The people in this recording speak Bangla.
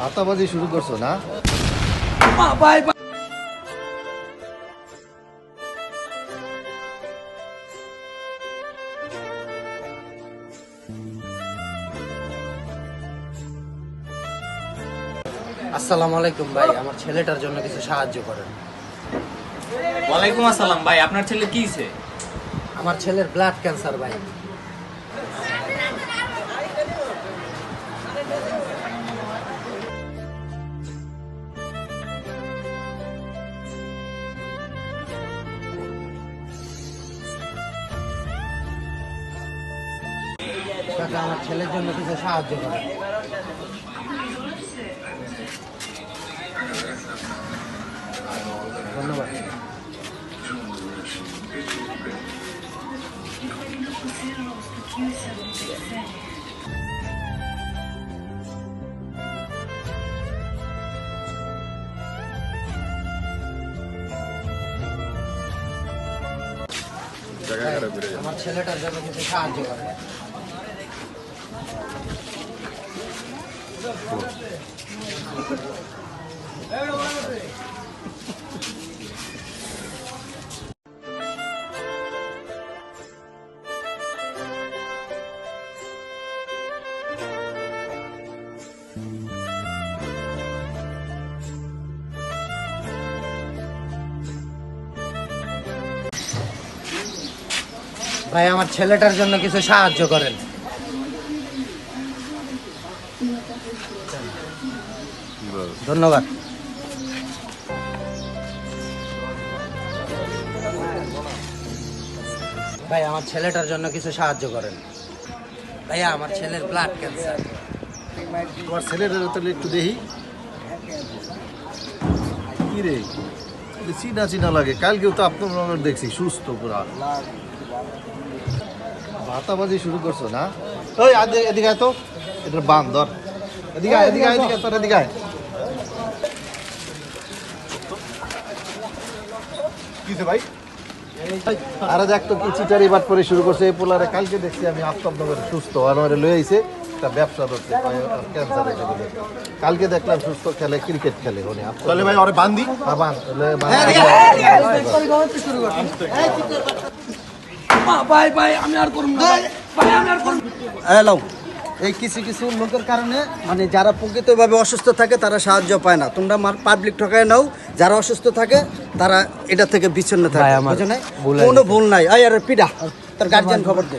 ভাতাবাজি শুরু করছো না? আসসালামু আলাইকুম ভাই, আমার ছেলেটার জন্য কিছু সাহায্য করেন। ওয়ালাইকুম আসসালাম ভাই, আপনার ছেলে কি হয়েছে? আমার ছেলের ব্লাড ক্যান্সার ভাই। কাকা, আমার ছেলের জন্য কিছু সাহায্য করেন। ধন্যবাদ। আমার ছেলেটার জন্য কিছু সাহায্য করেন। ভাই, আমার ছেলেটার জন্য কিছু সাহায্য করেন। ধন্যবাদ। ভাই, আমার ছেলেটার জন্য কিছু সাহায্য করেন। ভাইয়া, আমার ছেলের ব্লাড ক্যান্সার। তোমার ছেলেটা তাহলে একটু দেখি। কি রে, চিনা চিনা লাগে। কালকেও তো আপনার দেখছি সুস্থ পুরা। ভাতাবাজি শুরু করছো না? ওই এদিকে আয় তো, এটা বান ধর। এদিকে আয়, এদিকে আয়, এদিকে তোর এদিকে আয়। কিসে ভাই? আরে দেখ তো কি চিটারি বাট পরে শুরু করছে এই পোলারে। কালকে দেখছি আমি আফতাবনগর সুস্থ আর ওরে লয়ে আইছে একটা ব্যবসা করছে ক্যান্সার হয়েছে বলে। কালকে দেখলাম সুস্থ খেলে, ক্রিকেট খেলে উনি। তাহলে ভাই ওরে বান্ধি বান হ্যালো, এই কিছু কিছু লোকের কারণে মানে যারা প্রকৃতভাবে অসুস্থ থাকে তারা সাহায্য পায় না। তোমরা পাবলিক ঠকায় নাও, যারা অসুস্থ থাকে তারা এটা থেকে বিচ্ছিন্ন থাকে। ভাই, আমার বুঝো নাই? ভুল হয়ে কোনো ভুল নাই। আরে পিডা, তোর গার্জিয়ান খবর দে।